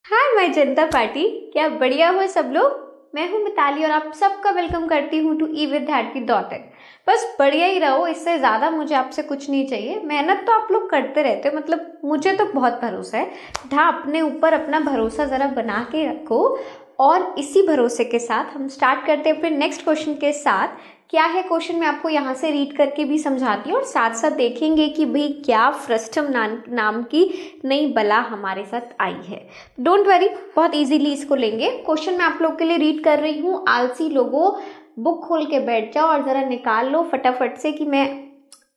Hi my Janata party, क्या बढ़िया हो सब लोग। मैं हूँ मिताली और आप सबका वेलकम करती हूँ टू ई विद्यार्थी डॉट इन। बस बढ़िया ही रहो, इससे ज़्यादा मुझे आपसे कुछ नहीं चाहिए। मेहनत तो आप लोग करते रहते हो, मतलब मुझे तो बहुत भरोसा है। हाँ, अपने ऊपर अपना भरोसा ज़रा बना के रखो। और इसी भरोसे के साथ हम स्टार्ट करते हैं अपने नेक्स्ट क्वेश्चन के साथ। क्या है क्वेश्चन, मैं आपको यहाँ से रीड करके भी समझाती हूँ और साथ साथ देखेंगे कि भाई क्या फ्रस्टम नाम की नई बला हमारे साथ आई है। डोंट वरी, बहुत इजीली इसको लेंगे। क्वेश्चन मैं आप लोग के लिए रीड कर रही हूँ। आलसी लोगों, बुक खोल के बैठ जाओ और जरा निकाल लो फटाफट से कि मैं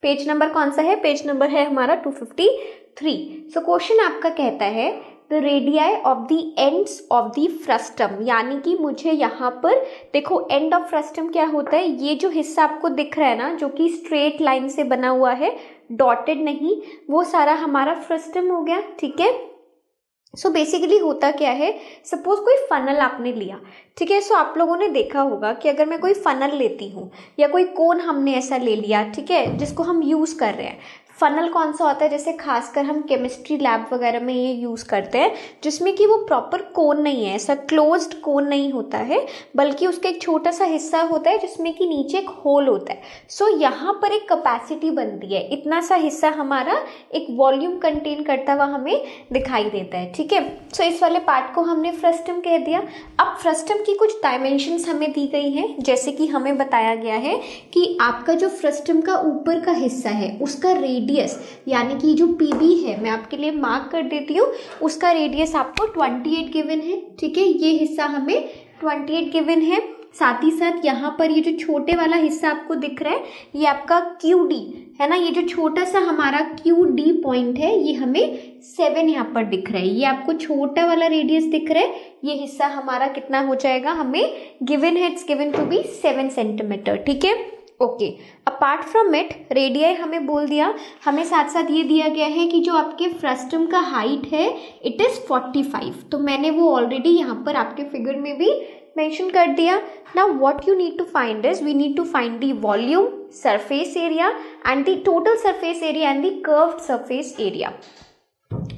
पेज नंबर कौन सा है। पेज नंबर है हमारा 253। सो क्वेश्चन आपका कहता है the radii of the ends of the frustum, यानी कि मुझे यहाँ पर देखो, एंड ऑफ फ्रस्टम क्या होता है। ये जो हिस्सा आपको दिख रहा है ना, जो कि स्ट्रेट लाइन से बना हुआ है, डॉटेड नहीं, वो सारा हमारा फ्रस्टम हो गया। ठीक है। सो बेसिकली होता क्या है, सपोज कोई फनल आपने लिया। ठीक है। सो आप लोगों ने देखा होगा कि अगर मैं कोई फनल लेती हूँ या कोई कोन हमने ऐसा ले लिया, ठीक है, जिसको हम यूज कर रहे हैं। फनल कौन सा होता है, जैसे खासकर हम केमिस्ट्री लैब वगैरह में ये यूज करते हैं, जिसमें कि वो प्रॉपर कोन नहीं है, ऐसा क्लोज्ड कोन नहीं होता है, बल्कि उसका एक छोटा सा हिस्सा होता है जिसमें कि नीचे एक होल होता है। सो यहाँ पर एक कैपेसिटी बनती है, इतना सा हिस्सा हमारा एक वॉल्यूम कंटेन करता हुआ हमें दिखाई देता है। ठीक है। सो इस वाले पार्ट को हमने फ्रस्टम कह दिया। अब फ्रस्टम की कुछ डायमेंशंस हमें दी गई हैं, जैसे कि हमें बताया गया है कि आपका जो फ्रस्टम का ऊपर का हिस्सा है उसका रेडियस, यानी कि जो पीबी है, मैं आपके लिए मार्क कर देती हूँ, उसका रेडियस आपको 28 गिवन है। ठीक है। ये हिस्सा हमें 28 गिवन है। साथ ही साथ यहाँ पर ये जो छोटे वाला हिस्सा आपको दिख रहा है, ये आपका QD है ना, ये जो छोटा सा हमारा QD पॉइंट है, ये हमें 7 यहाँ पर दिख रहा है। ये आपको छोटा वाला रेडियस दिख रहा है, ये हिस्सा हमारा कितना हो जाएगा, हमें गिवन है, it's given to be 7 centimetre. ठीक है। Okay. Apart from it, radii हमें बोल दिया, हमें साथ साथ ये दिया गया है कि जो आपके फ्रस्टम का हाइट है इट इज 45। तो मैंने वो ऑलरेडी यहाँ पर आपके फिगर में भी मेंशन कर दिया। Now what you need to find is, we need to find the volume, surface area and the total surface area and the curved surface area.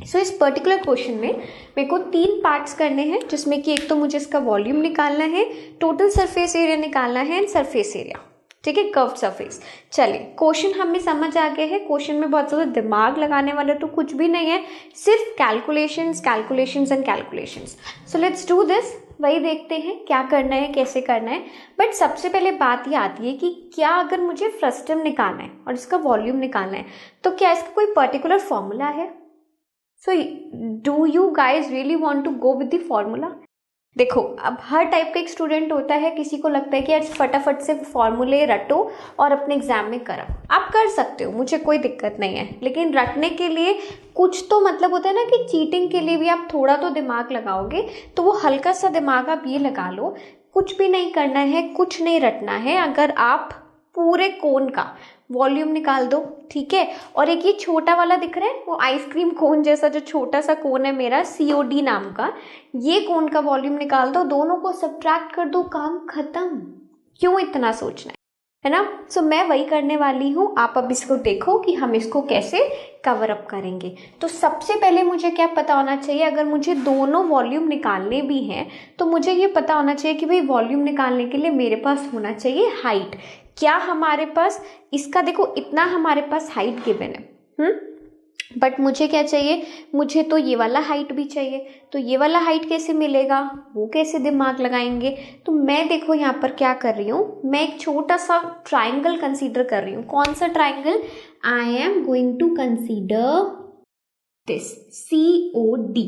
So इस पर्टिकुलर क्वेश्चन में मेरे को 3 पार्ट्स करने हैं, जिसमें कि एक तो मुझे इसका वॉल्यूम निकालना है, टोटल सरफेस एरिया निकालना है एंड सरफेस एरिया। ठीक है, कर्व सरफेस। चलिए, क्वेश्चन हमें समझ आ गया है। क्वेश्चन में बहुत ज़्यादा दिमाग लगाने वाले तो कुछ भी नहीं है, सिर्फ calculations calculations and calculations. So let's do this. वही देखते हैं क्या करना है, कैसे करना है। बट सबसे पहले बात ये आती है कि क्या अगर मुझे फ्रस्टम निकालना है और इसका वॉल्यूम निकालना है, तो क्या इसका कोई पर्टिकुलर फॉर्मूला है। So do you guys really want to go with the formula. देखो, अब हर टाइप का एक स्टूडेंट होता है, किसी को लगता है कि यार फटाफट से फॉर्मूले रटो और अपने एग्जाम में करो। आप कर सकते हो, मुझे कोई दिक्कत नहीं है, लेकिन रटने के लिए कुछ तो मतलब होता है ना, कि चीटिंग के लिए भी आप थोड़ा तो दिमाग लगाओगे, तो वो हल्का सा दिमाग आप ये लगा लो, कुछ भी नहीं करना है, कुछ नहीं रटना है। अगर आप पूरे कोन का वॉल्यूम निकाल दो, ठीक है, और एक ये छोटा वाला दिख रहा है, वो आइसक्रीम कोन जैसा जो छोटा सा कोन है मेरा, COD नाम का, ये कोन का वॉल्यूम निकाल दो, दोनों को सब्ट्रैक्ट कर दो, काम खत्म। क्यों इतना सोचना है ना। सो मैं वही करने वाली हूँ। आप अब इसको देखो कि हम इसको कैसे कवर अप करेंगे। तो सबसे पहले मुझे क्या पता होना चाहिए, अगर मुझे दोनों वॉल्यूम निकालने भी हैं तो मुझे ये पता होना चाहिए कि भाई वॉल्यूम निकालने के लिए मेरे पास होना चाहिए हाइट। क्या हमारे पास इसका, देखो इतना हमारे पास हाइट गिवन है, बट मुझे क्या चाहिए, मुझे तो ये वाला हाइट भी चाहिए। तो ये वाला हाइट कैसे मिलेगा, वो कैसे दिमाग लगाएंगे। तो मैं देखो यहाँ पर क्या कर रही हूँ, मैं एक छोटा सा ट्राइंगल कंसीडर कर रही हूँ। कौन सा triangle, I am going to consider this COD।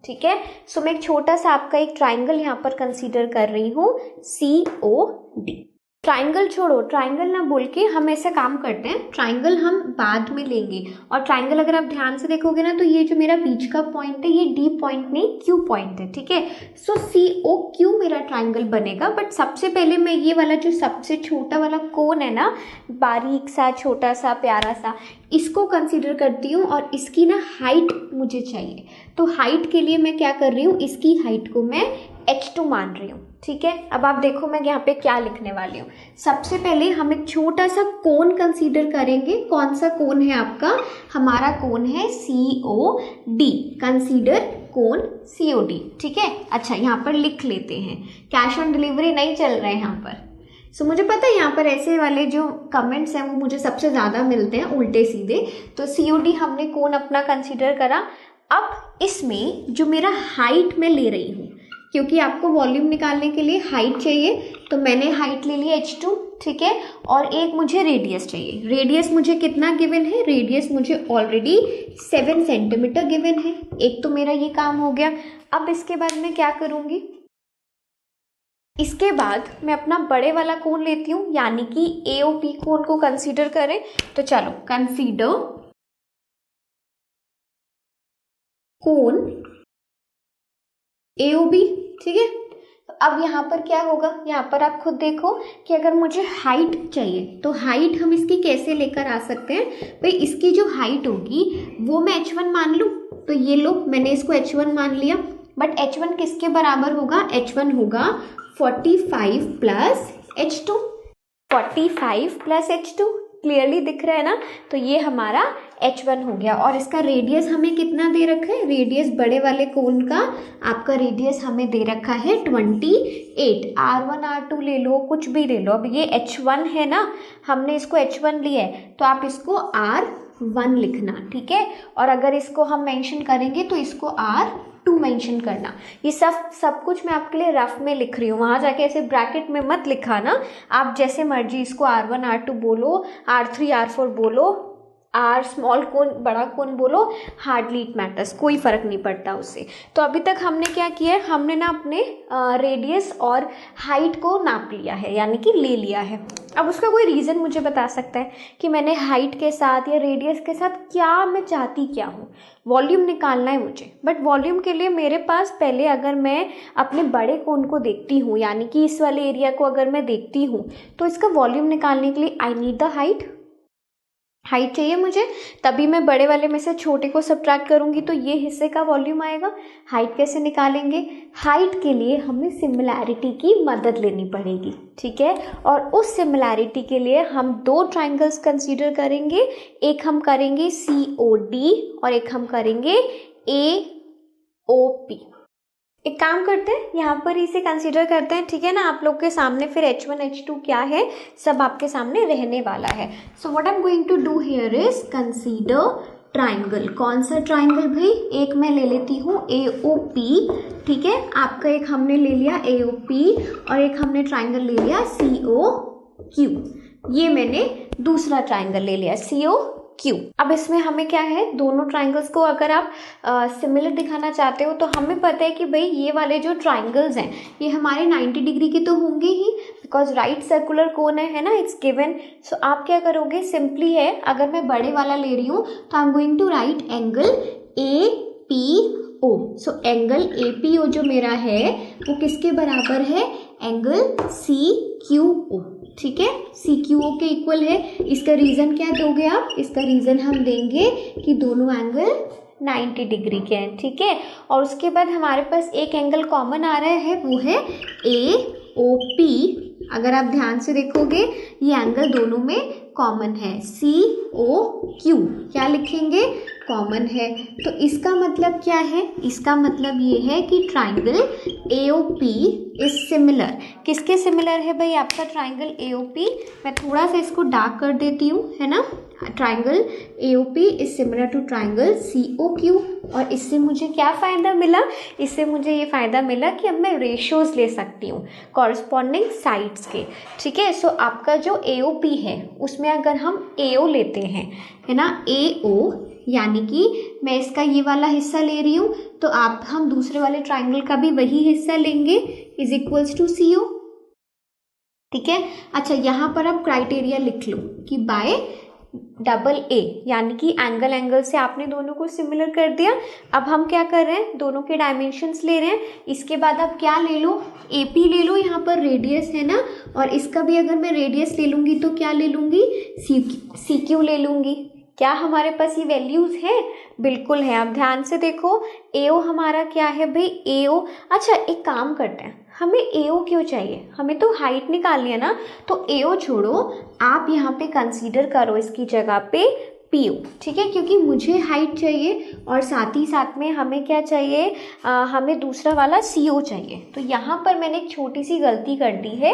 ठीक है। सो मैं एक छोटा सा आपका एक ट्राइंगल यहाँ पर कंसीडर कर रही हूँ, COD। ट्राइंगल छोड़ो, ट्राइंगल ना बोल के हम ऐसा काम करते हैं, ट्राइंगल हम बाद में लेंगे। और ट्राइंगल अगर आप ध्यान से देखोगे ना, तो ये जो मेरा बीच का पॉइंट है, ये D पॉइंट नहीं Q पॉइंट है। ठीक है। सो COQ मेरा ट्राइंगल बनेगा। बट सबसे पहले मैं ये वाला जो सबसे छोटा वाला कोन है ना, बारीक सा छोटा सा प्यारा सा, इसको कंसीडर करती हूँ और इसकी ना हाइट मुझे चाहिए। तो हाइट के लिए मैं क्या कर रही हूँ, इसकी हाइट को मैं H2 मान रही हूँ। ठीक है। अब आप देखो मैं यहाँ पे क्या लिखने वाली हूँ। सबसे पहले हम एक छोटा सा कोन कंसीडर करेंगे। कौन सा कोन है आपका, हमारा कोन है COD। कंसीडर कोण COD, ठीक है। अच्छा यहाँ पर लिख लेते हैं, कैश ऑन डिलीवरी नहीं चल रहा है यहाँ पर। सो मुझे पता है यहाँ पर ऐसे वाले जो कमेंट्स हैं वो मुझे सबसे ज़्यादा मिलते हैं उल्टे सीधे। तो COD हमने कोण अपना कंसीडर करा। अब इसमें जो मेरा हाइट मैं ले रही हूँ, क्योंकि आपको वॉल्यूम निकालने के लिए हाइट चाहिए, तो मैंने हाइट ले लिया H2, ठीक है। और एक मुझे रेडियस चाहिए। रेडियस मुझे कितना गिवन है? रेडियस मुझे ऑलरेडी 7 सेंटीमीटर गिवन है। एक तो मेरा ये काम हो गया। अब इसके बाद मैं क्या करूँगी, इसके बाद मैं अपना बड़े वाला कोण लेती हूँ, यानी कि AOP कोण को कंसीडर करें। तो चलो कंसीडर कोण AOB, ठीक है। अब यहाँ पर क्या होगा, यहाँ पर आप खुद देखो कि अगर मुझे हाइट चाहिए तो हाइट हम इसकी कैसे लेकर आ सकते हैं। भाई इसकी जो हाइट होगी वो मैं H1 मान लूँ, तो ये लो मैंने इसको H1 मान लिया। बट H1 किसके बराबर होगा? H1 होगा 45 plus H2। 45 plus H2 clearly दिख रहा है ना। तो ये हमारा H1 हो गया। और इसका रेडियस हमें कितना दे रखा है? रेडियस बड़े वाले कोण का आपका रेडियस हमें दे रखा है 28। R1 R2 ले लो, कुछ भी ले लो। अब ये H1 है ना, हमने इसको H1 लिया है, तो आप इसको R1 लिखना, ठीक है। और अगर इसको हम मेंशन करेंगे तो इसको R2 मेंशन करना। ये सब कुछ मैं आपके लिए रफ में लिख रही हूँ, वहाँ जाके ऐसे ब्रैकेट में मत लिखा ना। आप जैसे मर्जी इसको R1 R2 बोलो, R3 R4 बोलो, R स्मॉल कोण बड़ा कोण बोलो, हार्डली इट मैटर्स, कोई फ़र्क नहीं पड़ता उससे। तो अभी तक हमने क्या किया है, हमने ना अपने रेडियस और हाइट को नाप लिया है, यानी कि ले लिया है। अब उसका कोई रीज़न मुझे बता सकता है कि मैंने हाइट के साथ या रेडियस के साथ क्या मैं चाहती क्या हूँ। वॉल्यूम निकालना है मुझे, बट वॉल्यूम के लिए मेरे पास पहले अगर मैं अपने बड़े कोण को देखती हूँ, यानी कि इस वाले एरिया को अगर मैं देखती हूँ, तो इसका वॉल्यूम निकालने के लिए आई नीड द हाइट चाहिए मुझे। तभी मैं बड़े वाले में से छोटे को सब्ट्रैक्ट करूंगी तो ये हिस्से का वॉल्यूम आएगा। हाइट कैसे निकालेंगे? हाइट के लिए हमें सिमिलैरिटी की मदद लेनी पड़ेगी, ठीक है। और उस सिमिलैरिटी के लिए हम दो ट्राइंगल्स कंसीडर करेंगे। एक हम करेंगे COD और एक हम करेंगे AOP। एक काम करते हैं, यहाँ पर इसे कंसीडर करते हैं, ठीक है ना। आप लोग के सामने फिर H1 H2 क्या है सब आपके सामने रहने वाला है। So what I am going to do here is consider triangle. कौन सा ट्राइंगल भाई? एक मैं ले लेती हूँ AOP, ठीक है। आपका एक हमने ले लिया AOP और एक हमने ट्राइंगल ले लिया COQ। ये मैंने दूसरा ट्राइंगल ले लिया COQ। अब इसमें हमें क्या है, दोनों ट्राइंगल्स को अगर आप सिमिलर दिखाना चाहते हो तो हमें पता है कि भाई ये वाले जो ट्राइंगल्स हैं ये हमारे 90 डिग्री के तो होंगे ही, बिकॉज राइट सर्कुलर कोन है ना, इट्स गिवन। सो आप क्या करोगे, सिंपली है, अगर मैं बड़े वाला ले रही हूँ तो I am going to write angle APO। So angle APO जो मेरा है वो किसके बराबर है? एंगल CQO, ठीक है। CQO के इक्वल है। इसका रीजन क्या दोगे आप? इसका रीजन हम देंगे कि दोनों एंगल 90 डिग्री के हैं, ठीक है। और उसके बाद हमारे पास एक एंगल कॉमन आ रहा है, वो है AOP। अगर आप ध्यान से देखोगे ये एंगल दोनों में कॉमन है, COQ क्या लिखेंगे? कॉमन है। तो इसका मतलब क्या है? इसका मतलब ये है कि ट्राइंगल AOP इज सिमिलर। किसके सिमिलर है भाई आपका ट्राइंगल AOP? मैं थोड़ा सा इसको डार्क कर देती हूँ, है ना। Triangle AOP is similar to triangle COQ। और इससे मुझे क्या फ़ायदा मिला? इससे मुझे ये फ़ायदा मिला कि अब मैं रेशियोज ले सकती हूँ कॉरस्पॉन्डिंग साइड्स के, ठीक है। सो आपका जो AOP है उसमें अगर हम AO लेते हैं, है ना, AO यानी कि मैं इसका ये वाला हिस्सा ले रही हूँ तो हम दूसरे वाले ट्राइंगल का भी वही हिस्सा लेंगे, इज इक्वल्स टू CO, ठीक है। अच्छा यहाँ पर आप क्राइटेरिया लिख लो कि बाय AA, यानी कि एंगल से आपने दोनों को सिमिलर कर दिया। अब हम क्या कर रहे हैं, दोनों के डायमेंशंस ले रहे हैं। इसके बाद आप क्या ले लो, AP ले लो, यहाँ पर रेडियस है ना, और इसका भी अगर मैं रेडियस ले लूँगी तो क्या ले लूँगी, CQ ले लूँगी। क्या हमारे पास ये वैल्यूज़ है? बिल्कुल है। आप ध्यान से देखो AO हमारा क्या है भाई, AO। अच्छा एक काम करते हैं, हमें AO क्यों चाहिए? हमें तो हाइट निकालनी है ना, तो AO छोड़ो, आप यहाँ पे कंसीडर करो इसकी जगह पे PO, ठीक है, क्योंकि मुझे हाइट चाहिए और साथ ही साथ में हमें क्या चाहिए, हमें दूसरा वाला CO चाहिए। तो यहाँ पर मैंने एक छोटी सी गलती कर दी है।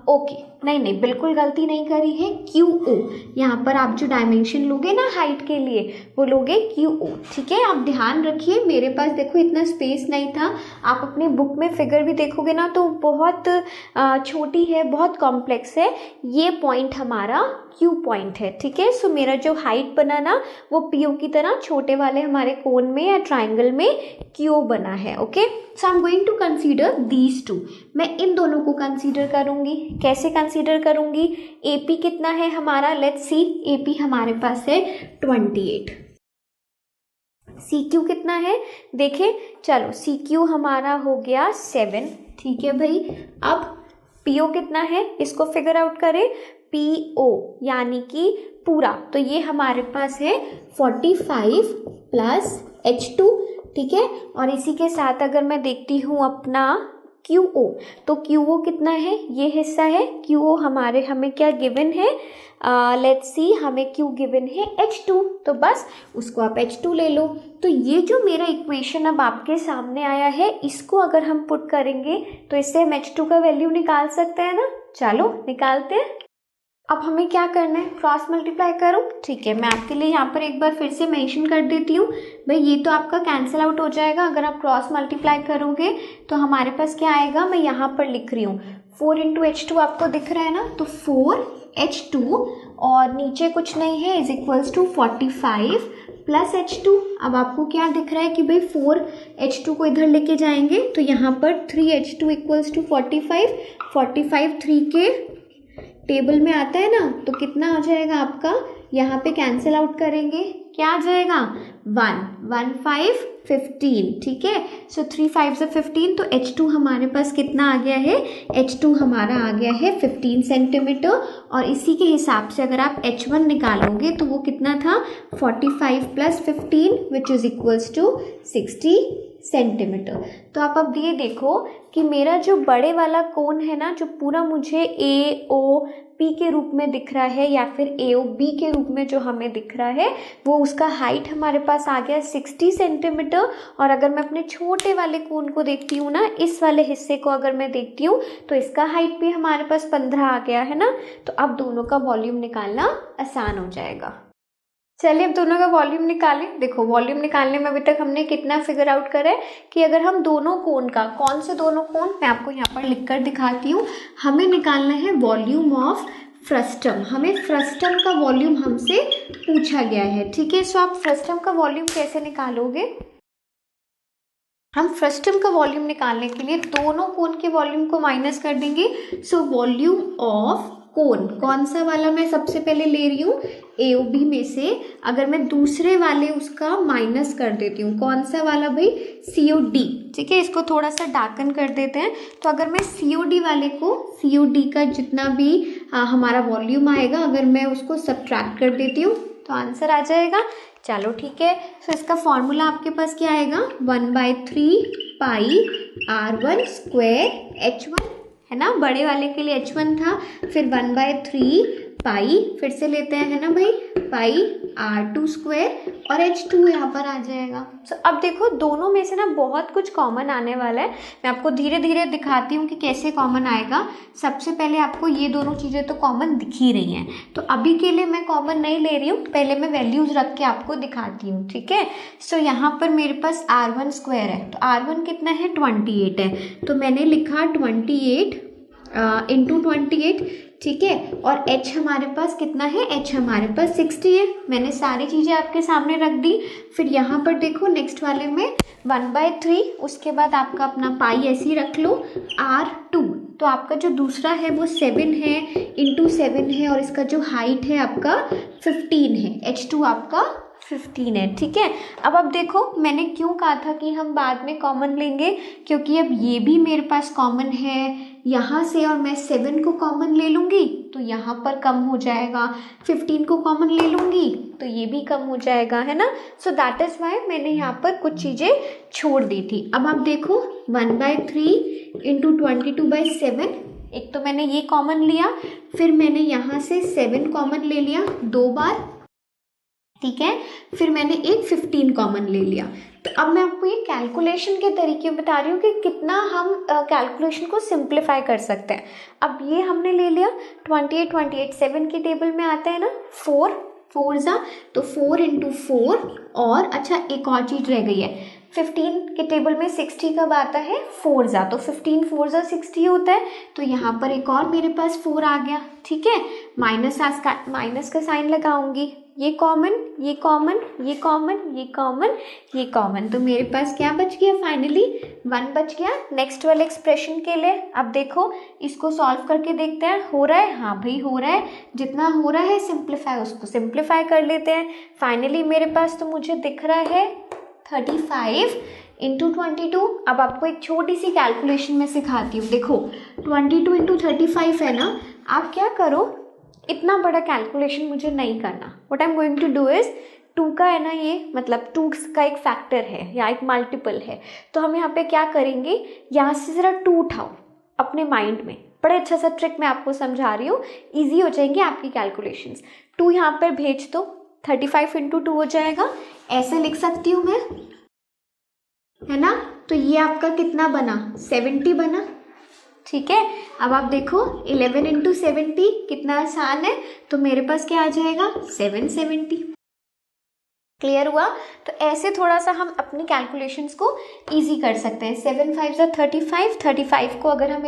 ओके, नहीं बिल्कुल गलती नहीं करी है, QO। यहाँ पर आप जो डायमेंशन लोगे ना हाइट के लिए वो लोगे QO, ठीक है। आप ध्यान रखिए, मेरे पास देखो इतना स्पेस नहीं था। आप अपनी बुक में फिगर भी देखोगे ना तो बहुत छोटी है, बहुत कॉम्प्लेक्स है। ये पॉइंट हमारा Q पॉइंट है, ठीक है। सो मेरा जो हाइट बना ना वो PO की तरह छोटे वाले हमारे कोन में या ट्राइंगल में QO बना है। Okay, so I am going to consider these two. मैं इन दोनों को कंसीडर करूंगी। कैसे कंसीडर करूंगी? AP कितना है हमारा, लेट्स सी। AP हमारे पास है 28। CQ कितना है देखें, चलो CQ हमारा हो गया 7, ठीक है भाई। अब PO कितना है इसको फिगर आउट करें। PO यानी कि पूरा, तो ये हमारे पास है 45 प्लस H2, ठीक है। और इसी के साथ अगर मैं देखती हूँ अपना QO, तो QO कितना है, ये हिस्सा है QO हमें क्या गिवन है, लेट्स सी, हमें Q गिवन है H2, तो बस उसको आप H2 ले लो। तो ये जो मेरा इक्वेशन अब आपके सामने आया है, इसको अगर हम पुट करेंगे तो इससे हम H2 का वैल्यू निकाल सकते हैं ना। चलो निकालते हैं। अब हमें क्या करना है, क्रॉस मल्टीप्लाई करो, ठीक है। मैं आपके लिए यहाँ पर एक बार फिर से मेंशन कर देती हूँ भाई, ये तो आपका कैंसिल आउट हो जाएगा अगर आप क्रॉस मल्टीप्लाई करोगे। तो हमारे पास क्या आएगा, मैं यहाँ पर लिख रही हूँ 4 इंटू H2, आपको दिख रहा है ना, तो 4H2 और नीचे कुछ नहीं है is equals to 45 plus H2। अब आपको क्या दिख रहा है कि भाई 4H2 को इधर लेके जाएंगे तो यहाँ पर 3H2 इक्वल्स टू 45 3 के टेबल में आता है ना, तो कितना आ जाएगा आपका, यहाँ पे कैंसिल आउट करेंगे, क्या आ जाएगा 1 5 15, ठीक है। सो 3 5 से 15, तो H2 हमारे पास कितना आ गया है, H2 हमारा आ गया है 15 सेंटीमीटर। और इसी के हिसाब से अगर आप H1 निकालोगे तो वो कितना था, 45 plus 15 which is equals to 60 centimetre. तो आप अब ये देखो कि मेरा जो बड़े वाला कोन है ना, जो पूरा मुझे AOP के रूप में दिख रहा है या फिर AOB के रूप में जो हमें दिख रहा है, वो उसका हाइट हमारे पास आ गया 60 सेंटीमीटर। और अगर मैं अपने छोटे वाले कोन को देखती हूँ ना, इस वाले हिस्से को अगर मैं देखती हूँ तो इसका हाइट भी हमारे पास 15 आ गया है ना। तो अब दोनों का वॉल्यूम निकालना आसान हो जाएगा। चलिए अब दोनों का वॉल्यूम निकालें। देखो वॉल्यूम निकालने में अभी तक हमने कितना फिगर आउट करा है कि अगर हम दोनों कोन का, कौन से दोनों कोन, मैं आपको यहाँ पर लिख कर दिखाती हूँ। हमें निकालना है वॉल्यूम ऑफ फ्रस्टम। हमें फ्रस्टम का वॉल्यूम हमसे पूछा गया है, ठीक है। सो आप फ्रस्टम का वॉल्यूम कैसे निकालोगे? हम फ्रस्टम का वॉल्यूम निकालने के लिए दोनों कोन के वॉल्यूम को माइनस कर देंगे। सो वॉल्यूम ऑफ कोन, कौन सा वाला मैं सबसे पहले ले रही हूँ, AOB में से अगर मैं दूसरे वाले उसका माइनस कर देती हूँ, कौन सा वाला भाई, COD, ठीक है। इसको थोड़ा सा डार्कन कर देते हैं। तो अगर मैं COD वाले को, COD का जितना भी हमारा वॉल्यूम आएगा, अगर मैं उसको सब्ट्रैक्ट कर देती हूँ तो आंसर आ जाएगा। चलो ठीक है। सो इसका फॉर्मूला आपके पास क्या आएगा, 1/3 पाई R1 स्क्वायर H1, है ना। बड़े वाले के लिए H1 था, फिर 1/3 पाई, फिर से लेते हैं, है ना भाई, पाई R2 स्क्वायर और H2 यहाँ पर आ जाएगा। सो अब देखो दोनों में से ना बहुत कुछ कॉमन आने वाला है। मैं आपको धीरे धीरे दिखाती हूँ कि कैसे कॉमन आएगा। सबसे पहले आपको ये दोनों चीज़ें तो कॉमन दिख ही रही हैं, तो अभी के लिए मैं कॉमन नहीं ले रही हूँ, पहले मैं वैल्यूज़ रख के आपको दिखाती हूँ, ठीक है। सो यहाँ पर मेरे पास R1 स्क्वायर है, तो R1 कितना है, 28 है, तो मैंने लिखा 28 इंटू 28, ठीक है। और H हमारे पास कितना है, H हमारे पास 60 है। मैंने सारी चीज़ें आपके सामने रख दी। फिर यहाँ पर देखो नेक्स्ट वाले में 1/3, उसके बाद आपका अपना पाई ऐसे ही रख लो, R2, तो आपका जो दूसरा है वो 7 है, इंटू 7 है, और इसका जो हाइट है आपका 15 है, H2 आपका 15 है, ठीक है। अब देखो मैंने क्यों कहा था कि हम बाद में कॉमन लेंगे, क्योंकि अब ये भी मेरे पास कॉमन है यहाँ से, और मैं 7 को कॉमन ले लूँगी तो यहाँ पर कम हो जाएगा, 15 को कॉमन ले लूँगी तो ये भी कम हो जाएगा, है ना। सो दैट इज़ वाई मैंने यहाँ पर कुछ चीज़ें छोड़ दी थी। अब आप देखो 1/3 इंटू 22/7, एक तो मैंने ये कॉमन लिया, फिर मैंने यहाँ से 7 कॉमन ले लिया 2 बार, ठीक है। फिर मैंने एक 15 कॉमन ले लिया। तो अब मैं आपको ये कैलकुलेशन के तरीके बता रही हूँ कि कितना हम कैलकुलेशन को सिंप्लीफाई कर सकते हैं। अब ये हमने ले लिया 28 7 की टेबल में आता है ना 4 4 जा, तो 4 × 4 और अच्छा एक और चीज़ रह गई है 15 के टेबल में 60 कब आता है 4 जा, तो 15 4 जा 60 होता है। तो यहाँ पर एक और मेरे पास 4 आ गया। ठीक है, माइनस का साइन लगाऊंगी, ये कॉमन ये कॉमन ये कॉमन ये कॉमन ये कॉमन, तो मेरे पास क्या बच गया फाइनली 1 बच गया। नेक्स्ट वाले एक्सप्रेशन के लिए अब देखो इसको सॉल्व करके देखते हैं, हो रहा है, हाँ भाई हो रहा है, जितना हो रहा है सिंप्लीफाई उसको सिंप्लीफाई कर लेते हैं। फाइनली मेरे पास तो मुझे दिख रहा है 35 × 22। अब आपको एक छोटी सी कैलकुलेशन में सिखाती हूँ। देखो 22 × 35 है ना, आप क्या करो, इतना बड़ा कैलकुलेशन मुझे नहीं करना। What I am going to do is 2 का है ना, ये मतलब 2 का एक फैक्टर है या एक मल्टीपल है, तो हम यहाँ पे क्या करेंगे, यहाँ से ज़रा 2 उठाओ अपने माइंड में। बड़े अच्छा सा ट्रिक मैं आपको समझा रही हूँ, ईजी हो जाएंगे आपकी कैलकुलेशंस। 2 यहाँ पर भेज दो, 35 × 2 हो जाएगा, ऐसे लिख सकती हूँ मैं, है ना। तो ये आपका कितना बना 70 बना। ठीक है, अब आप देखो 11 × 70 कितना आसान है, तो मेरे पास क्या आ जाएगा 770। क्लियर हुआ। तो ऐसे थोड़ा सा हम अपनी कैलकुलेशंस को इजी कर सकते हैं। 7 5 जा 35, 35 को अगर हम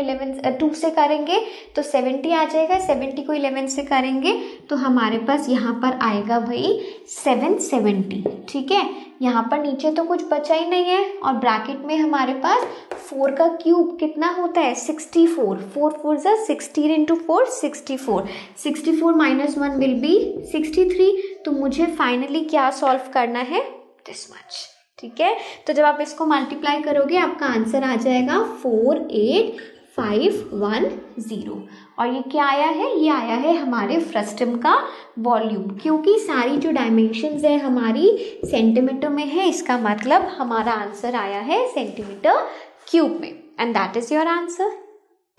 2 से करेंगे तो 70 आ जाएगा, 70 को 11 से करेंगे तो हमारे पास यहाँ पर आएगा भाई 770। ठीक है, यहाँ पर नीचे तो कुछ बचा ही नहीं है, और ब्रैकेट में हमारे पास 4 का क्यूब कितना होता है 64, 4 4 जा 16 × 4 64, 64 - 1 विल बी 63। तो मुझे फाइनली क्या सॉल्व करना है, दिस मच। ठीक है, तो जब आप इसको मल्टीप्लाई करोगे आपका आंसर आ जाएगा 48510। और ये क्या आया है, ये आया है हमारे फ्रस्टम का वॉल्यूम, क्योंकि सारी जो डायमेंशंस है हमारी सेंटीमीटर में है, इसका मतलब हमारा आंसर आया है सेंटीमीटर क्यूब में, and that is your answer.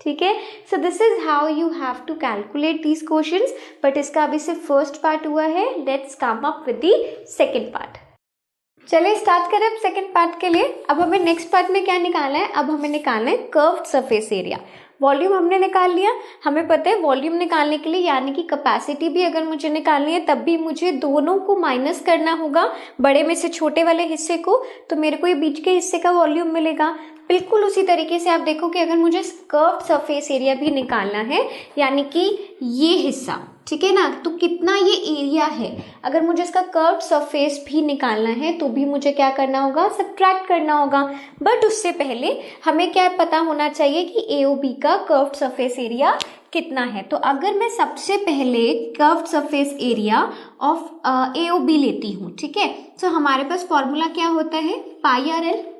ठीक है, so this is how you have to calculate these questions, but इसका अभी सिर्फ फर्स्ट पार्ट हुआ है। Let's come up with the second part. चलिए स्टार्ट करें अब सेकंड पार्ट के लिए। अब हमें नेक्स्ट पार्ट में क्या निकालना है, अब हमें निकालना है कर्व्ड सरफेस एरिया। वॉल्यूम हमने निकाल लिया, हमें पता है वॉल्यूम निकालने के लिए यानी कि कैपेसिटी भी अगर मुझे निकालनी है तब भी मुझे दोनों को माइनस करना होगा, बड़े में से छोटे वाले हिस्से को, तो मेरे को ये बीच के हिस्से का वॉल्यूम मिलेगा। बिल्कुल उसी तरीके से आप देखो कि अगर मुझे कर्व्ड सरफेस एरिया भी निकालना है यानी कि ये हिस्सा, ठीक है ना, तो कितना ये एरिया है, अगर मुझे इसका कर्व्ड सरफेस भी निकालना है तो भी मुझे क्या करना होगा, सब्ट्रैक्ट करना होगा। बट उससे पहले हमें क्या पता होना चाहिए कि AOB का कर्व्ड सरफेस एरिया कितना है। तो अगर मैं सबसे पहले curved surface area of AOB लेती हूँ, ठीक है, तो हमारे पास फॉर्मूला क्या होता है, πr/l।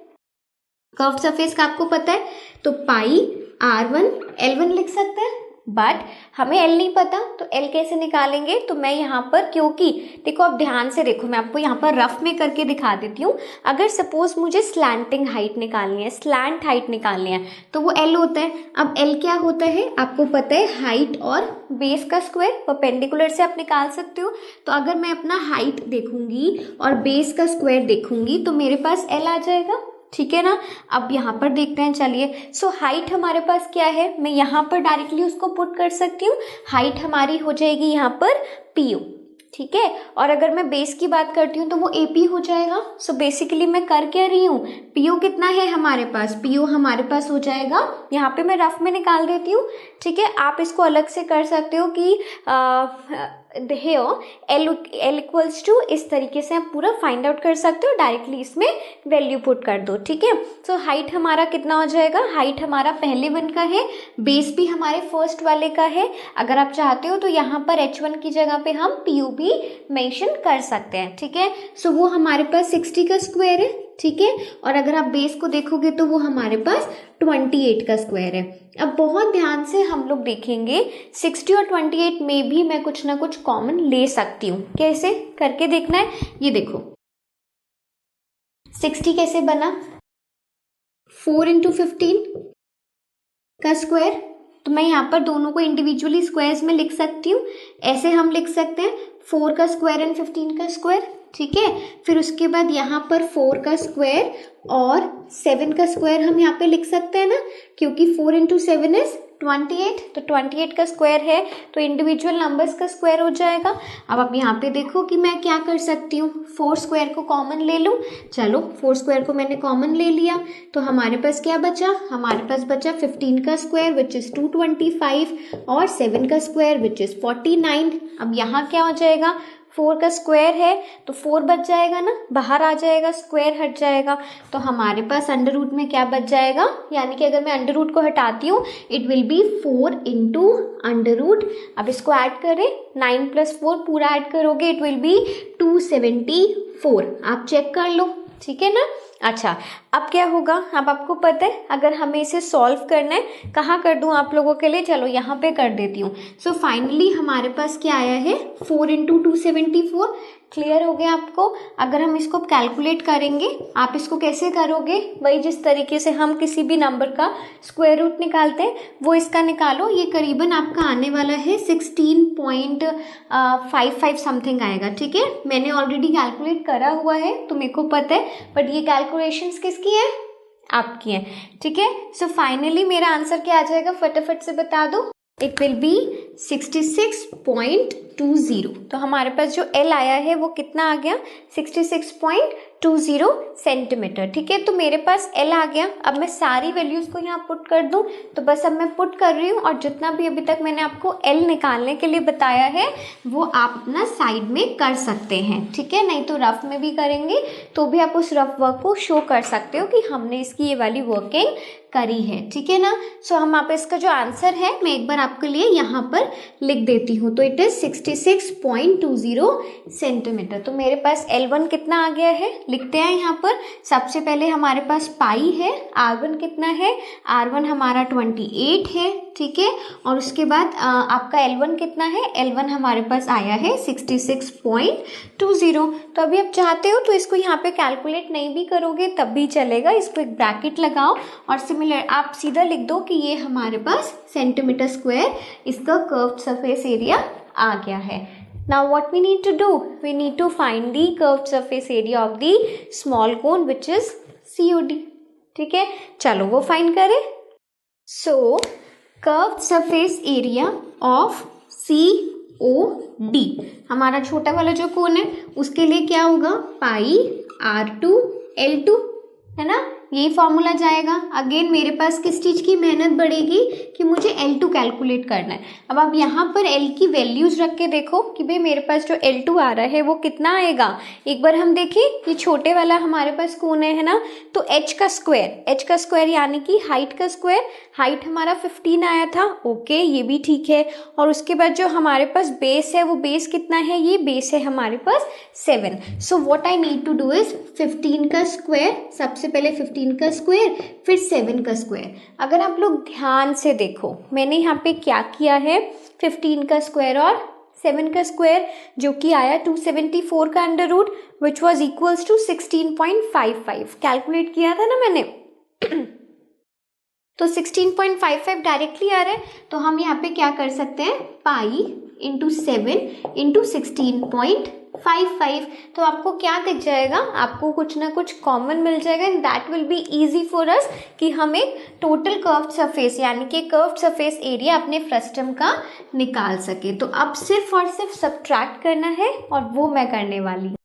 कर्व्ड सरफेस का आपको पता है, तो πr1 L1 लिख सकते हैं, बट हमें L नहीं पता, तो L कैसे निकालेंगे। तो मैं यहाँ पर, क्योंकि देखो आप ध्यान से देखो, मैं आपको यहाँ पर रफ में करके दिखा देती हूँ। अगर सपोज मुझे स्लैंटिंग हाइट निकालनी है, स्लैंट हाइट निकालनी है, तो वो L होता है। अब L क्या होता है आपको पता है, हाइट और बेस का स्क्वायर, परपेंडिकुलर से आप निकाल सकते हो। तो अगर मैं अपना हाइट देखूंगी और बेस का स्क्वायर देखूंगी तो मेरे पास L आ जाएगा। ठीक है ना, अब यहाँ पर देखते हैं, चलिए। सो हाइट हमारे पास क्या है, मैं यहाँ पर डायरेक्टली उसको पुट कर सकती हूँ। हाइट हमारी हो जाएगी यहाँ पर PO, ठीक है, और अगर मैं बेस की बात करती हूँ तो वो AP हो जाएगा। सो बेसिकली मैं कर क्या रही हूँ, PO कितना है हमारे पास, PO हमारे पास हो जाएगा, यहाँ पे मैं रफ में निकाल देती हूँ। ठीक है, आप इसको अलग से कर सकते हो कि L इक्वल्स टू, इस तरीके से आप पूरा फाइंड आउट कर सकते हो, डायरेक्टली इसमें वैल्यू पुट कर दो। ठीक है, सो हाइट हमारा कितना हो जाएगा, हाइट हमारा पहले वन का है, बेस भी हमारे फर्स्ट वाले का है। अगर आप चाहते हो तो यहाँ पर H1 की जगह पे हम PU भी मेंशन कर सकते हैं। ठीक है, सो वो हमारे पास 60 का स्क्वायर है। ठीक है, और अगर आप बेस को देखोगे तो वो हमारे पास 28 का स्क्वायर है। अब बहुत ध्यान से हम लोग देखेंगे 60 और 28 में भी मैं कुछ ना कुछ कॉमन ले सकती हूँ। कैसे करके देखना है, ये देखो 60 कैसे बना, 4 × 15 का स्क्वायर, तो मैं यहाँ पर दोनों को इंडिविजुअली स्क्वायर्स में लिख सकती हूँ। ऐसे हम लिख सकते हैं 4 का स्क्वायर एंड 15 का स्क्वायर, ठीक है। फिर उसके बाद यहाँ पर 4 का स्क्वायर और 7 का स्क्वायर हम यहाँ पे लिख सकते हैं ना, क्योंकि 4 इंटू 7 इज 28, तो 28 का स्क्वायर है तो इंडिविजुअल नंबर्स का स्क्वायर हो जाएगा। अब आप यहाँ पे देखो कि मैं क्या कर सकती हूँ, 4 स्क्वायर को कॉमन ले लूँ। चलो 4 स्क्वायर को मैंने कॉमन ले लिया, तो हमारे पास क्या बचा, हमारे पास बचा 15 का स्क्वायर विच इज 225 और 7 का स्क्वायर विच इज 49। अब यहाँ क्या हो जाएगा, 4 का स्क्वायर है तो 4 बच जाएगा ना, बाहर आ जाएगा, स्क्वायर हट जाएगा, तो हमारे पास अंडर रूट में क्या बच जाएगा, यानी कि अगर मैं अंडर रूट को हटाती हूँ it will be 4 into under root. अब इसको ऐड करें, 9 प्लस 4 पूरा ऐड करोगे इट विल बी 274। आप चेक कर लो, ठीक है ना। अच्छा, अब क्या होगा, अब आपको पता है अगर हमें इसे सॉल्व करना है, कहाँ कर दूँ आप लोगों के लिए, चलो यहाँ पे कर देती हूँ। सो फाइनली हमारे पास क्या आया है, 4 इंटू 274। क्लियर हो गया आपको। अगर हम इसको कैलकुलेट करेंगे, आप इसको कैसे करोगे, वही जिस तरीके से हम किसी भी नंबर का स्क्वायर रूट निकालते हैं वो इसका निकालो। ये करीबन आपका आने वाला है 16.55 समथिंग आएगा, ठीक है। मैंने ऑलरेडी कैलकुलेट करा हुआ है तो मेरे को पता है, बट ये कैलकुलेशंस किसकी है, आपकी है, ठीक है। सो फाइनली मेरा आंसर क्या आ जाएगा, फटाफट से बता दो। It will B 66.20। तो हमारे पास जो L आया है वो कितना आ गया, 66.20 सेंटीमीटर, ठीक है। तो मेरे पास L आ गया। अब मैं सारी वैल्यूज को यहाँ पुट कर दूँ, तो बस अब मैं पुट कर रही हूँ, और जितना भी अभी तक मैंने आपको L निकालने के लिए बताया है वो आप अपना साइड में कर सकते हैं, ठीक है। नहीं तो रफ में भी करेंगे तो भी आप उस रफ वर्क को शो कर सकते हो कि हमने इसकी ये वाली वर्किंग करी है, ठीक है ना। सो हम आप इसका जो आंसर है मैं एक बार आपके लिए यहाँ पर लिख देती हूँ। तो इट इज 66.20 सेंटीमीटर। तो मेरे पास L1 कितना आ गया है, लिखते हैं यहाँ पर। सबसे पहले हमारे पास पाई है, R1 कितना है, R1 हमारा 28 है, ठीक है। और उसके बाद आपका L1 कितना है, L1 हमारे पास आया है 66.20। तो अभी आप चाहते हो तो इसको यहाँ पे कैलकुलेट नहीं भी करोगे तब भी चलेगा, इसको एक ब्रैकेट लगाओ और सिमिलर आप सीधा लिख दो कि ये हमारे पास सेंटीमीटर स्क्वायर इसका कर्व्ड सरफेस एरिया आ गया है। Now what we need to do? We need to find the curved surface area of the small cone which is COD, ठीक है। चलो वो फाइंड करें। So curved surface area of COD, हमारा छोटा वाला जो कोन है उसके लिए क्या होगा, पाई R2 L2, है ना, यही फॉर्मूला जाएगा। अगेन मेरे पास किस चीज़ की मेहनत बढ़ेगी कि मुझे L2 कैलकुलेट करना है। अब आप यहाँ पर L की वैल्यूज रख के देखो कि भाई मेरे पास जो L2 आ रहा है वो कितना आएगा। एक बार हम देखें, ये छोटे वाला हमारे पास कौन है ना, तो H का स्क्वायर यानी कि हाइट का स्क्वायर, हाइट हमारा 15 आया था, ओके ये भी ठीक है। और उसके बाद जो हमारे पास बेस है वो बेस कितना है, ये बेस है हमारे पास 7। So what I need to do is 15 का स्क्वायर, सबसे पहले 15 का स्क्वायर फिर 7 का स्क्वायर। अगर आप लोग ध्यान से देखो मैंने यहाँ पे क्या किया है, 15 का स्क्वायर और 7 का स्क्वायर जो कि आया 274 का under root which was equals to 16.55 calculate किया था ना मैंने तो 16.55 डायरेक्टली आ रहा है। तो हम यहाँ पे क्या कर सकते हैं, पाई इंटू 7 इंटू 16.55। तो आपको क्या दिख जाएगा, आपको कुछ ना कुछ कॉमन मिल जाएगा and that will be easy for us कि हम एक टोटल कर्व्ड सरफेस यानी कि कर्व्ड सरफेस एरिया अपने फ्रस्टम का निकाल सके। तो अब सिर्फ और सिर्फ सब्ट्रैक्ट करना है और वो मैं करने वाली हूँ।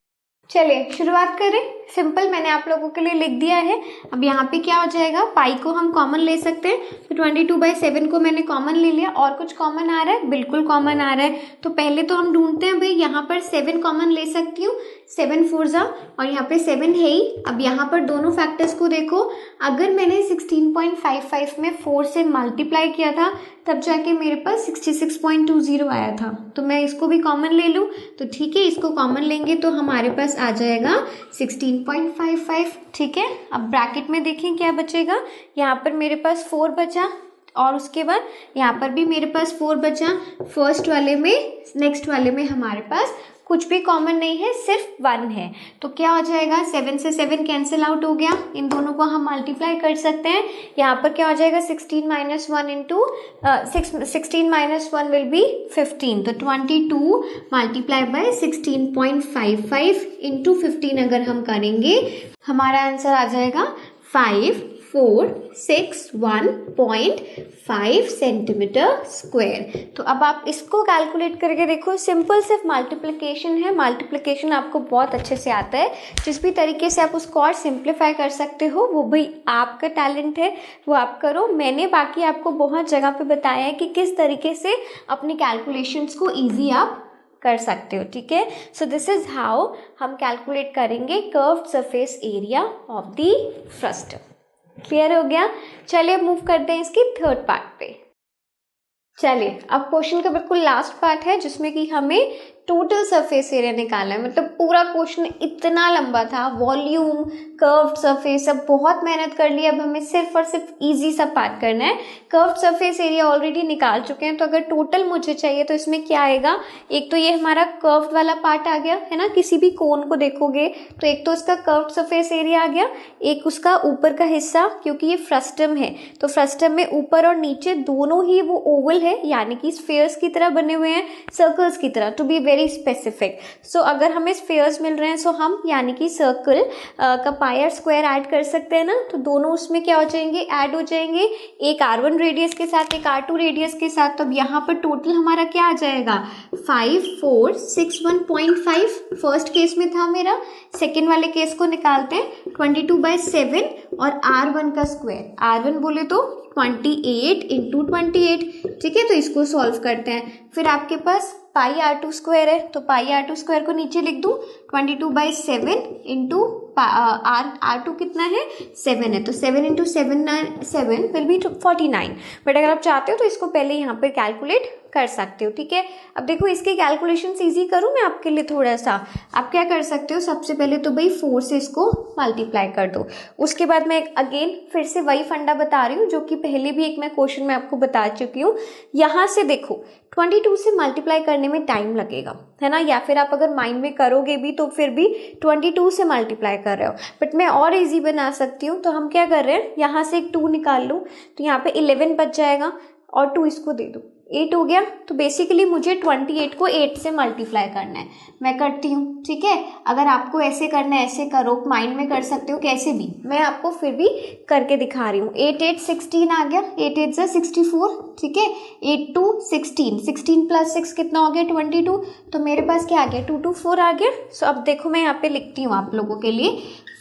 चलिए शुरुआत करें। सिंपल मैंने आप लोगों के लिए लिख दिया है। अब यहाँ पे क्या हो जाएगा, पाई को हम कॉमन ले सकते हैं, तो 22/7 को मैंने कॉमन ले लिया। और कुछ कॉमन आ रहा है, बिल्कुल कॉमन आ रहा है। तो पहले तो हम ढूंढते हैं भाई, यहाँ पर 7 कॉमन ले सकती हूँ, 7 4 और यहाँ पे 7 है ही। अब यहाँ पर दोनों फैक्टर्स को देखो, अगर मैंने 16.55 में 4 से मल्टीप्लाई किया था तब जाके मेरे पास 66.20 आया था। तो मैं इसको भी कॉमन ले लूँ, तो ठीक है इसको कॉमन लेंगे तो हमारे पास आ जाएगा 16.55, ठीक है। अब ब्रैकेट में देखें क्या बचेगा, यहाँ पर मेरे पास 4 बचा और उसके बाद यहाँ पर भी मेरे पास 4 बचा। फर्स्ट वाले में नेक्स्ट वाले में हमारे पास कुछ भी कॉमन नहीं है, सिर्फ 1 है। तो क्या हो जाएगा, 7 से 7 कैंसिल आउट हो गया, इन दोनों को हम मल्टीप्लाई कर सकते हैं। यहाँ पर क्या हो जाएगा, 16 - 1 इंटू 16 - 1 विल बी 15। तो 22 मल्टीप्लाई बाय 16.55 इंटू 15 अगर हम करेंगे, हमारा आंसर आ जाएगा 5461.5 सेंटीमीटर स्क्वायर। तो अब आप इसको कैलकुलेट करके देखो, सिंपल सिर्फ मल्टीप्लिकेशन है, मल्टीप्लिकेशन आपको बहुत अच्छे से आता है। जिस भी तरीके से आप उसको और सिंप्लीफाई कर सकते हो वो भी आपका टैलेंट है, वो आप करो। मैंने बाकी आपको बहुत जगह पे बताया है कि किस तरीके से अपनी कैलकुलेशंस को ईजी आप कर सकते हो, ठीक है। सो दिस इज हाउ हम कैलकुलेट करेंगे curved surface area of the frustum. Clear हो गया। चलिए अब मूव करते हैं इसकी थर्ड पार्ट पे। चलिए अब क्वेश्चन का बिल्कुल लास्ट पार्ट है जिसमें कि हमें टोटल सरफेस एरिया निकालना है। मतलब पूरा क्वेश्चन इतना लंबा था, वॉल्यूम, कर्व्ड सरफेस, सब बहुत मेहनत कर ली। अब हमें सिर्फ और सिर्फ इजी सा पार्ट करना है। कर्व्ड सरफेस एरिया ऑलरेडी निकाल चुके हैं, तो अगर टोटल मुझे चाहिए तो इसमें क्या आएगा, एक तो ये हमारा कर्व्ड वाला पार्ट आ गया है ना, किसी भी कोन को देखोगे तो एक तो उसका कर्व्ड सरफेस एरिया आ गया, एक उसका ऊपर का हिस्सा, क्योंकि ये फ्रस्टम है तो फ्रस्टम में ऊपर और नीचे दोनों ही वो ओवल है, यानी कि स्फीयर्स की तरह बने हुए हैं, सर्कल्स की तरह, टू बी वेरी स्पेसिफिक। सो अगर हमें स्फीयर्स मिल रहे हैं सो हम यानी कि सर्कल का पाई आर स्क्वायर ऐड कर सकते हैं ना, तो दोनों उसमें क्या हो जाएंगे, ऐड हो जाएंगे, एक R1 रेडियस के साथ एक R2 रेडियस के साथ। तो अब यहाँ पर टोटल हमारा क्या आ जाएगा, 5461.5 फर्स्ट केस में था मेरा। सेकेंड वाले केस को निकालते हैं, 22/7 और R1 का स्क्वायर, R1 बोले तो 28 इंटू 28, ठीक है। तो इसको सॉल्व करते हैं। फिर आपके पास पाई R2 स्क्वायर है, तो पाई R2 स्क्वायर को नीचे लिख दूँ, 22/7 इंटू R2 कितना है, 7 है, तो 7 इंटू 7 विल बी 49। बट अगर आप चाहते हो तो इसको पहले यहाँ पे कैलकुलेट कर सकते हो, ठीक है। अब देखो इसकी कैलकुलेशन ईजी करूँ मैं आपके लिए थोड़ा सा। आप क्या कर सकते हो, सबसे पहले तो भाई 4 से इसको मल्टीप्लाई कर दो। उसके बाद मैं अगेन फिर से वही फंडा बता रही हूँ जो कि पहले भी एक मैं क्वेश्चन में आपको बता चुकी हूँ। यहाँ से देखो 22 से मल्टीप्लाई करने में टाइम लगेगा, है ना, या फिर आप अगर माइंड में करोगे भी तो फिर भी 22 से मल्टीप्लाई कर रहे हो। बट मैं और इजी बना सकती हूँ, तो हम क्या कर रहे हैं, यहाँ से एक 2 निकाल लूँ तो यहाँ पे 11 बच जाएगा और 2 इसको दे दो, 8 हो गया। तो बेसिकली मुझे 28 को 8 से मल्टीप्लाई करना है, मैं करती हूँ, ठीक है। अगर आपको ऐसे करना है ऐसे करो, माइंड में कर सकते हो, कैसे भी, मैं आपको फिर भी करके दिखा रही हूँ। 8 8 16 आ गया, 8 8 64, ठीक है। 8 2 16, 16 प्लस 6 कितना हो गया, 22। तो मेरे पास क्या आ गया, 224 आ गया। सो अब देखो मैं यहाँ पे लिखती हूँ आप लोगों के लिए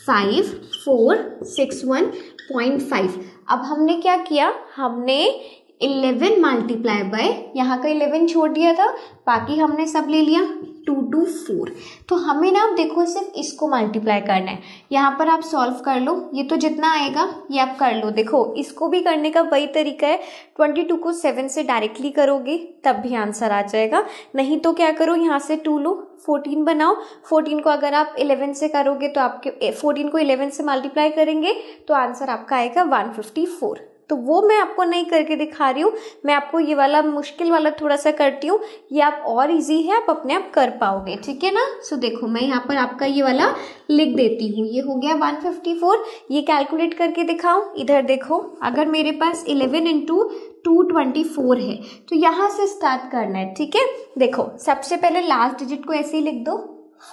5461.5। अब हमने क्या किया, हमने 11 मल्टीप्लाई बाय, यहाँ का 11 छोड़ दिया था, बाकी हमने सब ले लिया 224। तो हमें ना देखो सिर्फ इसको मल्टीप्लाई करना है। यहाँ पर आप सॉल्व कर लो, ये तो जितना आएगा ये आप कर लो। देखो इसको भी करने का वही तरीका है, 22 को 7 से डायरेक्टली करोगे तब भी आंसर आ जाएगा, नहीं तो क्या करो, यहाँ से 2 लो, 14 बनाओ। 14 को अगर आप 11 से करोगे तो आपके 14 को 11 से मल्टीप्लाई करेंगे तो आंसर आपका आएगा 154। तो वो मैं आपको नहीं करके दिखा रही हूँ, मैं आपको ये वाला मुश्किल वाला थोड़ा सा करती हूँ, ये आप और इजी है, आप अपने आप कर पाओगे, ठीक है ना। सो देखो मैं यहाँ पर आपका ये वाला लिख देती हूँ, ये हो गया 154। ये कैलकुलेट करके दिखाऊं, इधर देखो, अगर मेरे पास 11 इंटू 224 है तो यहाँ से स्टार्ट करना है, ठीक है। देखो सबसे पहले लास्ट डिजिट को ऐसे ही लिख दो,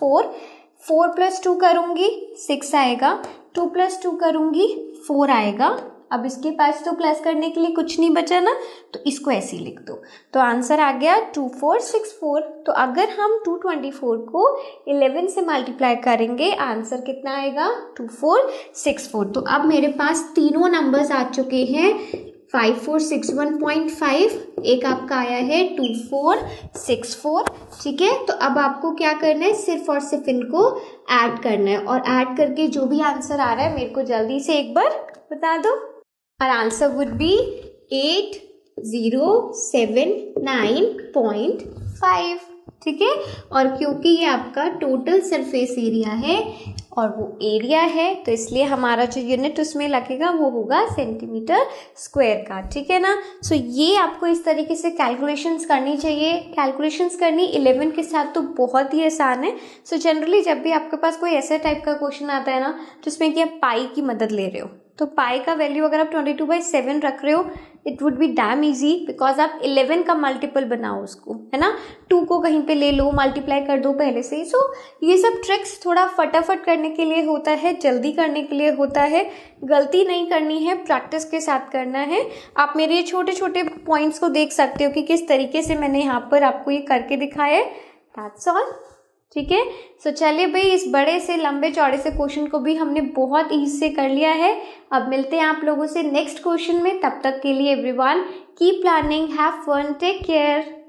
4 प्लस 2 करूँगी 6 आएगा, 2 प्लस 2 करूँगी 4 आएगा। अब इसके पास तो प्लस करने के लिए कुछ नहीं बचा ना, तो इसको ऐसे ही लिख दो, तो आंसर आ गया 2464। तो अगर हम 224 को 11 से मल्टीप्लाई करेंगे आंसर कितना आएगा, 2464। तो अब मेरे पास तीनों नंबर्स आ चुके हैं, 5461.5, एक आपका आया है 2464, ठीक है। तो अब आपको क्या करना है, सिर्फ और सिर्फ इनको ऐड करना है, और ऐड करके जो भी आंसर आ रहा है मेरे को जल्दी से एक बार बता दो। और आंसर वुड बी 8079.5। ठीक है। और क्योंकि ये आपका टोटल सरफेस एरिया है और वो एरिया है, तो इसलिए हमारा जो यूनिट उसमें लगेगा वो होगा सेंटीमीटर स्क्वायर का, ठीक है ना। सो ये आपको इस तरीके से कैलकुलेशंस करनी चाहिए। कैलकुलेशंस करनी 11 के साथ तो बहुत ही आसान है। सो जनरली जब भी आपके पास कोई ऐसे टाइप का क्वेश्चन आता है ना जिसमें कि आप पाई की मदद ले रहे हो, तो पाई का वैल्यू अगर आप 22/7 रख रहे हो, it would be dam easy, because आप 11 का मल्टीपल बनाओ उसको, है ना। 2 को कहीं पे ले लो, मल्टीप्लाई कर दो पहले से ही। सो ये सब ट्रिक्स थोड़ा फटाफट करने के लिए होता है, जल्दी करने के लिए होता है, गलती नहीं करनी है, प्रैक्टिस के साथ करना है। आप मेरे छोटे छोटे पॉइंट्स को देख सकते हो कि किस तरीके से मैंने यहाँ पर आपको ये करके दिखाया है। दैट्स ऑल, ठीक है। सो चलिए भाई, इस बड़े से लंबे चौड़े से क्वेश्चन को भी हमने बहुत ईजी से कर लिया है। अब मिलते हैं आप लोगों से नेक्स्ट क्वेश्चन में। तब तक के लिए everyone keep planning, have fun, take care.